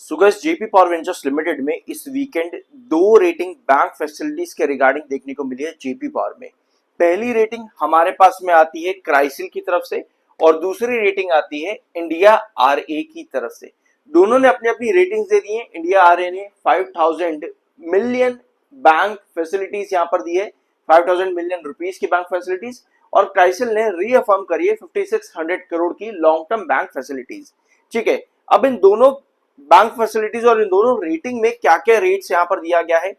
So guys, JP power ventures limited में इस weekend दो रेटिंग बैंक फैसिलिटीज के रिगार्डिंग देखने को मिली है जेपी पावर में। पहली रेटिंग हमारे पास में आती है क्राइसिल की तरफ से और दूसरी रेटिंग आती है इंडिया आरए की तरफ से। दोनों ने अपनी अपनी रेटिंग्स दे दी है। इंडिया आरए ने 5000 मिलियन बैंक फैसिलिटीज यहाँ पर दी है, 5000 मिलियन रुपीस की बैंक फैसिलिटीज, और क्राइसिल ने रीअफर्म करी है 5600 करोड़ की लॉन्ग टर्म बैंक फैसिलिटीज। ठीक है, अब इन दोनों बैंक फैसिलिटीज और इन दोनों रेटिंग में क्या क्या रेट्स यहां पर दिया गया है।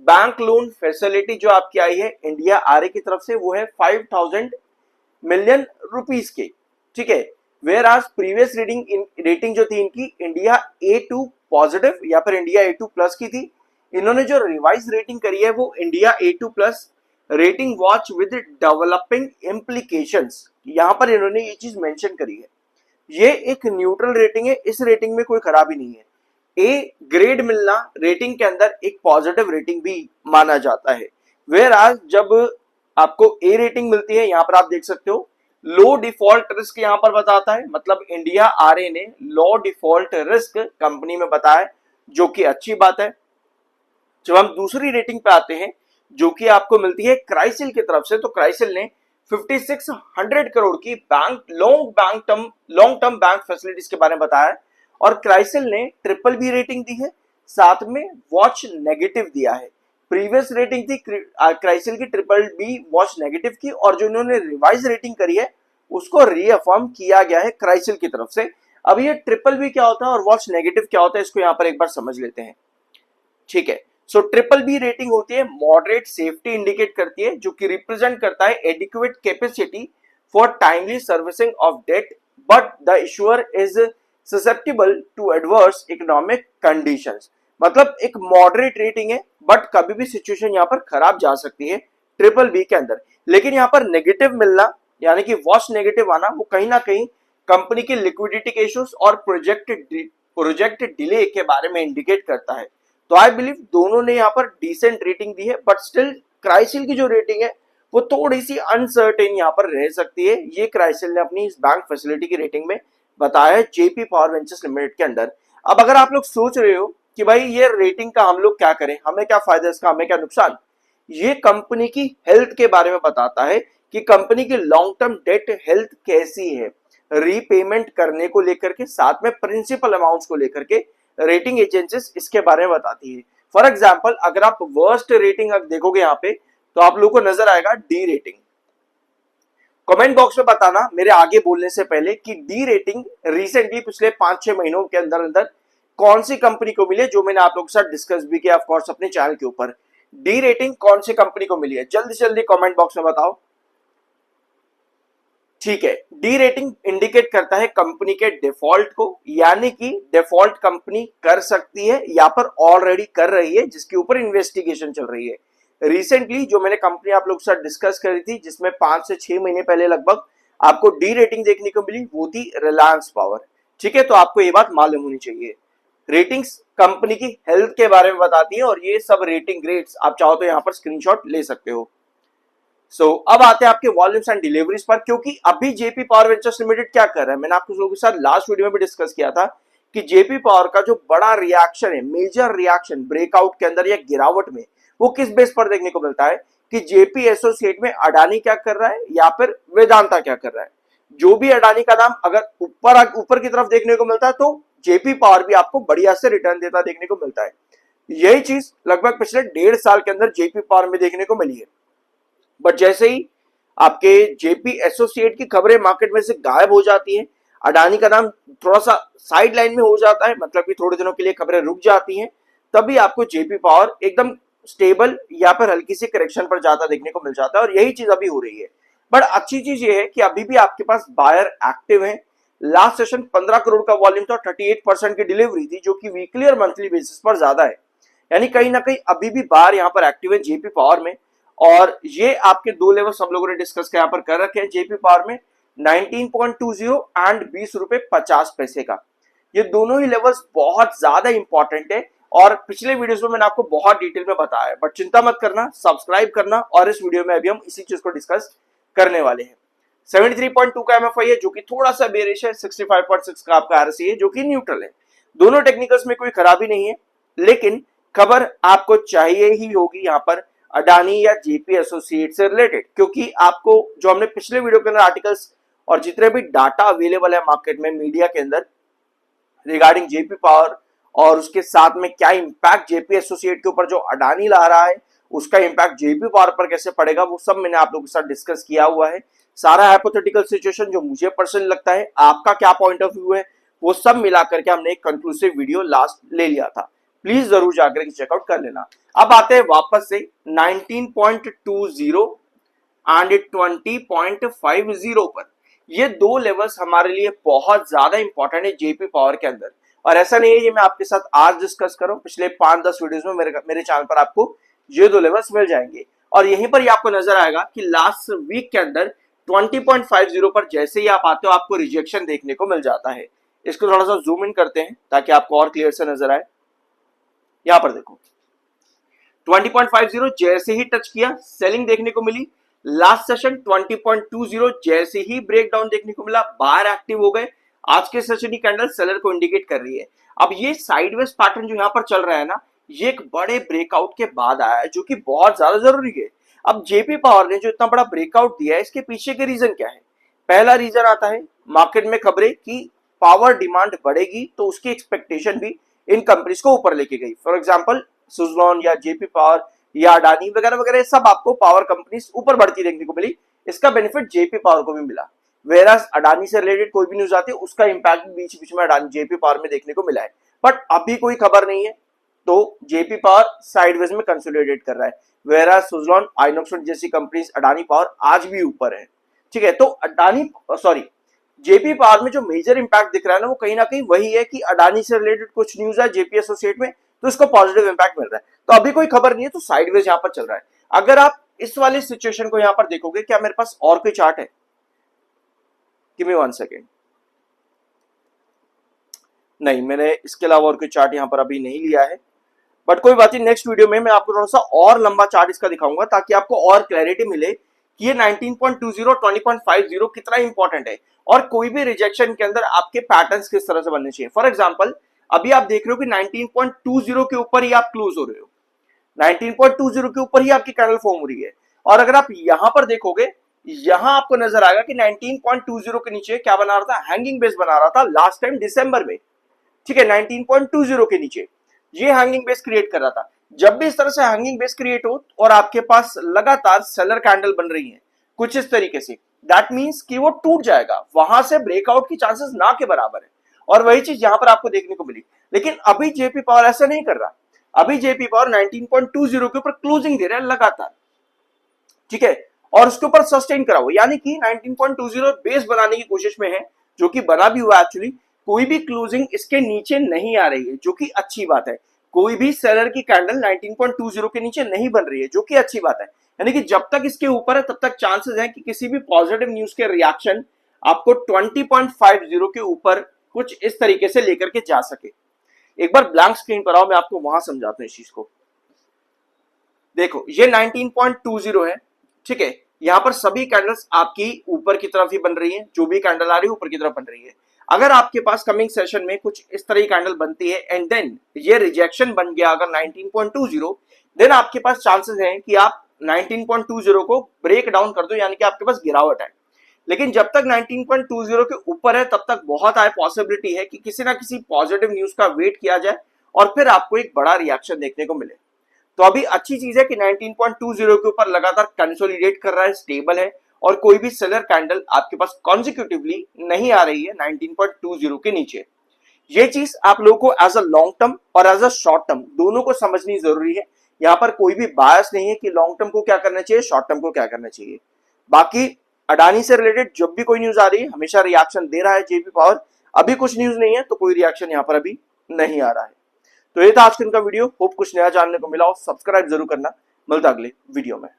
बैंक लोन फैसिलिटी जो आपकी आई है इंडिया आरए की तरफ से वो है 5000 मिलियन रुपीस के। ठीक है, वेयर आज प्रीवियस रेटिंग जो थी इनकी इंडिया A2 पॉजिटिव या फिर इंडिया A2 प्लस की थी। इन्होंने जो रिवाइज रेटिंग करी है वो India A2 plus rating watch with developing implications, यहां पर इन्होंने ये चीज मेंशन करी है। ये एक न्यूट्रल रेटिंग है, इस रेटिंग में कोई खराबी नहीं है। ए ग्रेड मिलना रेटिंग के अंदर एक पॉजिटिव रेटिंग भी माना जाता है। वेयर आज जब आपको ए रेटिंग मिलती है, यहां पर आप देख सकते हो लो डिफॉल्ट रिस्क यहां पर बताता है, मतलब इंडिया आरए ने लो डिफॉल्ट रिस्क कंपनी में बताया, जो कि अच्छी बात है। जब हम दूसरी रेटिंग पे आते हैं जो कि आपको मिलती है क्राइसिल की तरफ से, तो क्राइसिल ने 5600 करोड़ की लॉन्ग टर्म बैंक फैसिलिटीज के बारे में बताया और क्राइसिल ने ट्रिपल बी रेटिंग दी है, साथ में वॉच नेगेटिव दिया है। प्रीवियस रेटिंग थी क्राइसिल की ट्रिपल बी वॉच नेगेटिव की, और जो इन्होंने रिवाइज रेटिंग करी है उसको रीअफर्म किया गया है क्राइसिल की तरफ से। अब ये ट्रिपल बी क्या होता है और वॉच नेगेटिव क्या होता है, इसको यहां पर एक बार समझ लेते हैं। ठीक है, सो ट्रिपल बी रेटिंग होती है मॉडरेट सेफ्टी इंडिकेट करती है, जो कि रिप्रेजेंट करता है adequate capacity for timely servicing of debt, but the issuer is susceptible to adverse economic conditions. मतलब एक मॉडरेट रेटिंग है, बट कभी भी सिचुएशन यहां पर खराब जा सकती है ट्रिपल बी के अंदर। लेकिन यहां पर नेगेटिव मिलना यानी कि वॉच नेगेटिव आना, वो कहीं ना कहीं कंपनी के लिक्विडिटी के इश्यूज और प्रोजेक्ट डिले के बारे में इंडिकेट करता है। तो आई बिलीव दोनों ने यहाँ पर डिसेंट रेटिंग दी है, बट स्टिल क्राइसिल की जो रेटिंग है वो थोड़ी सी अनसर्टेन यहाँ पर रह सकती है। ये क्राइसिल ने अपनी इस बैंक फैसिलिटी की रेटिंग में बताया है जेपी पावर वेंचर्स लिमिटेड के अंदर। अब अगर आप लोग सोच रहे हो कि भाई ये रेटिंग का हम लोग क्या करें, हमें क्या फायदा इसका, हमें क्या नुकसान, ये कंपनी की हेल्थ के बारे में बताता है कि कंपनी की लॉन्ग टर्म डेट हेल्थ कैसी है, रीपेमेंट करने को लेकर के, साथ में प्रिंसिपल अमाउंट्स को लेकर के रेटिंग एजेंसीज इसके बारे में बताती है। फॉर एग्जांपल अगर आप वर्स्ट रेटिंग देखोगे यहाँ पे तो आप लोगों को नजर आएगा डी रेटिंग। कमेंट बॉक्स में बताना मेरे आगे बोलने से पहले कि डी रेटिंग रिसेंटली पिछले 5-6 महीनों के अंदर अंदर कौन सी कंपनी को मिली है, जो मैंने आप लोगों के साथ डिस्कस भी किया ऑफकोर्स अपने चैनल के ऊपर। डी रेटिंग कौन सी कंपनी को मिली है, जल्दी से जल्दी कमेंट बॉक्स में बताओ। ठीक है, डी रेटिंग इंडिकेट करता है कंपनी के डिफॉल्ट को, यानी कि डिफॉल्ट कंपनी कर सकती है या पर ऑलरेडी कर रही है, जिसके ऊपर इन्वेस्टिगेशन चल रही है। रिसेंटली जो मैंने कंपनी आप लोगों के साथ डिस्कस करी थी, जिसमें 5 से 6 महीने पहले लगभग आपको डी रेटिंग देखने को मिली, वो थी रिलायंस पावर। ठीक है, तो आपको ये बात मालूम होनी चाहिए। रेटिंग्स कंपनी की हेल्थ के बारे में बताती है और ये सब रेटिंग ग्रेड्स आप चाहो तो यहाँ पर स्क्रीनशॉट ले सकते हो। अब आते हैं आपके वॉल्यूम्स एंड डिलीवरीज पर, क्योंकि अभी जेपी पावर वेंचर्स लिमिटेड क्या कर रहा है, मैंने आपको लोगों के साथ लास्ट वीडियो में भी डिस्कस किया था कि जेपी पावर का जो बड़ा रिएक्शन है, मेजर रिएक्शन ब्रेकआउट के अंदर या गिरावट में, वो किस बेस पर देखने को मिलता है कि जेपी एसोसिएट में अडानी क्या कर रहा है या फिर वेदांता क्या कर रहा है। जो भी अडानी का नाम अगर ऊपर की तरफ देखने को मिलता है तो जेपी पावर भी आपको बढ़िया से रिटर्न देता देखने को मिलता है। यही चीज लगभग पिछले 1.5 साल के अंदर जेपी पावर में देखने को मिली है। बट जैसे ही आपके जेपी एसोसिएट की खबरें मार्केट में से गायब हो जाती हैं, अडानी का नाम थोड़ा सा साइड लाइन में हो जाता है, मतलब कि थोड़े दिनों के लिए खबरें रुक जाती हैं, तभी आपको जेपी पावर एकदम स्टेबल या फिर हल्की सी करेक्शन पर जाता देखने को मिल जाता है, और यही चीज अभी हो रही है। बट अच्छी चीज ये है कि अभी भी आपके पास बायर एक्टिव है। लास्ट सेशन 15 करोड़ का वॉल्यूम था, 38% की डिलीवरी थी, जो कि वीकली और मंथली बेसिस पर ज्यादा है, यानी कहीं ना कहीं अभी भी बायर यहाँ पर एक्टिव है जेपी पावर में। और ये आपके दो लेवल सब लोगों ने डिस्कस यहाँ पर कर रखे हैं जेपी पावर में, 19.20 एंड 20 रुपए 50 पैसे का। ये दोनों ही लेवल्स बहुत ज्यादा इंपॉर्टेंट है और पिछले वीडियोस में मैंने आपको बहुत डिटेल में बताया है। बट चिंता मत करना, सब्सक्राइब करना, और इस वीडियो में अभी हम इसी चीज को डिस्कस करने वाले हैं। 73.2 का एमएफआई है जो कि थोड़ा सा बेरिश है, 65.6 का आपका आरएसआई है जो कि न्यूट्रल है। दोनों टेक्निकल्स में कोई खराबी नहीं है, लेकिन खबर आपको चाहिए ही होगी यहाँ पर अडानी या जेपी एसोसिएट से रिलेटेड, क्योंकि आपको जो हमने पिछले वीडियो के अंदर आर्टिकल्स और जितने भी डाटा अवेलेबल है मार्केट में मीडिया के अंदर रिगार्डिंग जेपी पावर और उसके साथ में क्या इंपैक्ट जेपी एसोसिएट के ऊपर जो अडानी ला रहा है उसका इंपैक्ट जेपी पावर पर कैसे पड़ेगा, वो सब मैंने आप लोगों के साथ डिस्कस किया हुआ है। सारा हाइपोथेटिकल सिचुएशन जो मुझे पर्सनली लगता है, आपका क्या पॉइंट ऑफ व्यू है, वो सब मिलाकर के हमने एक कंक्लूसिव वीडियो लास्ट ले लिया था। प्लीज जरूर जाकर के चेकआउट कर लेना। अब आते हैं वापस से 19.20 एंड 20.50 पर। ये दो लेवल्स हमारे लिए बहुत ज्यादा इंपॉर्टेंट है जेपी पावर के अंदर, और ऐसा नहीं है ये मैं आपके साथ आज डिस्कस कर रहा हूं, पिछले 5-10 वीडियोस में मेरे चैनल पर आपको ये दो लेवल्स मिल जाएंगे। और यहीं पर ही आपको नजर आएगा कि लास्ट वीक के अंदर 20.50 पर जैसे ही आप आते हो आपको रिजेक्शन देखने को मिल जाता है। इसको थोड़ा सा जूम इन करते हैं ताकि आपको और क्लियर से नजर आए। यहां पर देखो 20.50 जैसे ही टच किया सेलिंग देखने को मिली। लास्ट सेशन 20.20 जैसे ही ब्रेकडाउन देखने को मिला, बाहर एक्टिव हो गए। आज के सेशन की कैंडल सेलर को इंडिकेट कर रही है। अब ये साइडवेज पैटर्न जो यहां पर चल रहा है ना, ये एक बड़े ब्रेकआउट के बाद आया है जो कि बहुत ज्यादा जरूरी है। अब जेपी पावर ने जो इतना बड़ा ब्रेकआउट दिया है, इसके पीछे के रीजन क्या है? पहला रीजन आता है मार्केट में खबरें कि पावर डिमांड बढ़ेगी, तो उसकी एक्सपेक्टेशन भी इन कंपनीज को ऊपर लेके गई। फॉर एग्जांपल सुजलॉन या जेपी पावर या अडानी वगैरह वगैरह सब आपको पावर कंपनीज ऊपर बढ़ती देखने को मिली। इसका बेनिफिट जेपी पावर को भी मिला। वेरास अडानी से रिलेटेड कोई भी न्यूज आती है उसका इंपैक्ट बीच बीच में अडानी जेपी पावर में देखने को मिला है, बट अभी कोई खबर नहीं है, तो जेपी पावर साइडवेज में कंसोलिडेट कर रहा है। वेरास सुजलॉन आइनॉक्स जैसी कंपनीज अडानी पावर आज भी ऊपर है। ठीक है, तो अडानी जेपी पावर में जो मेजर इंपैक्ट दिख रहा है ना, वो कहीं ना कहीं वही है कि अडानी से रिलेटेड कुछ न्यूज है जेपी एसोसिएट में, तो उसको पॉजिटिव इंपैक्ट मिल रहा है। तो अभी कोई खबर नहीं है, तो साइडवेज यहां पर चल रहा है। अगर आप इस वाली सिचुएशन को यहां पर देखोगे, क्या मेरे पास और कोई चार्ट है? Give me 1 second. नहीं, मैंने इसके अलावा और कोई चार्ट यहां पर अभी नहीं लिया है, बट कोई बात नहीं, नेक्स्ट वीडियो में मैं आपको थोड़ा सा और लंबा चार्ट इसका दिखाऊंगा ताकि आपको और क्लैरिटी मिले कि ये 19.20 20.50 कितना इंपॉर्टेंट है और कोई भी रिजेक्शन के अंदर आपके पैटर्न्स किस तरह से बनने चाहिए। फॉर एग्जांपल अभी आप देख रहे हो कि 19.20 के ऊपर ही आप क्लोज हो रहे हो, 19.20 के ऊपर ही आपकी कैंडल फॉर्म हो रही है। और अगर आप यहां पर देखोगे, यहां आपको नजर आएगा कि 19.20 के नीचे क्या बना रहा था, हैंगिंग बेस बना रहा था लास्ट टाइम दिसंबर में। ठीक है, 19.20 के नीचे ये हैंगिंग बेस क्रिएट कर रहा था। जब भी इस तरह से हैंगिंग बेस क्रिएट हो और आपके पास लगातार सेलर कैंडल बन रही है कुछ इस तरीके से, दैट मींस कि वो टूट जाएगा, वहां से ब्रेकआउट की चांसेस ना के बराबर है। और वही चीज यहां पर आपको देखने को मिली। लेकिन अभी जेपी पावर ऐसा नहीं कर रहा। अभी जेपी पावर 19.20 के ऊपर क्लोजिंग दे रहा है लगातार। ठीक है, और उसके ऊपर सस्टेन करा हुआ, यानी कि 19.20 बेस बनाने की कोशिश में है, जो कि बना भी हुआ एक्चुअली। कोई भी क्लोजिंग इसके नीचे नहीं आ रही है, जो कि अच्छी बात है। कोई भी सेलर की कैंडल 19.20 के नीचे नहीं बन रही है, जो कि अच्छी बात है। यानी कि जब तक इसके ऊपर है तब तक चांसेस है कि किसी भी पॉजिटिव न्यूज के रिएक्शन आपको 20.50 के ऊपर कुछ इस तरीके से लेकर के जा सके। एक बार ब्लैंक स्क्रीन पर आओ, मैं आपको वहां समझाता हूं इस चीज को। देखो ये 19.20 है। ठीक है, यहां पर सभी कैंडल्स आपकी ऊपर की तरफ ही बन रही है, जो भी कैंडल आ रही है ऊपर की तरफ बन रही है। अगर आपके पास कमिंग सेशन में कुछ इस तरह की कैंडल बनती है एंड देन ये रिजेक्शन बन गया अगर 19.20, देन आपके पास चांसेस हैं कि आप 19.20 को ब्रेक डाउन कर दो, यानी कि आपके पास गिरावट है। लेकिन जब तक 19.20 के ऊपर है तब तक बहुत हाई पॉसिबिलिटी है कि किसी ना किसी पॉजिटिव न्यूज का वेट किया जाए और फिर आपको एक बड़ा रिएक्शन देखने को मिले। तो अभी अच्छी चीज है कि 19.20 के ऊपर लगातार कंसोलिडेट कर रहा है, स्टेबल है, और कोई भी सेलर कैंडल आपके पास कॉन्जिक्यूटिवली नहीं आ रही है 19.20 के नीचे। ये चीज आप लोगों को एज अ लॉन्ग टर्म और एज अ शॉर्ट टर्म दोनों को समझनी जरूरी है। यहां पर कोई भी बायस नहीं है कि लॉन्ग टर्म को क्या करना चाहिए, शॉर्ट टर्म को क्या करना चाहिए। बाकी अडानी से रिलेटेड जब भी कोई न्यूज आ रही है हमेशा रिएक्शन दे रहा है जेपी पावर। अभी कुछ न्यूज नहीं है तो कोई रिएक्शन यहां पर अभी नहीं आ रहा है। तो ये था आज का इनका वीडियो। होप कुछ नया जानने को मिला हो। सब्सक्राइब जरूर करना। मिलता अगले वीडियो में।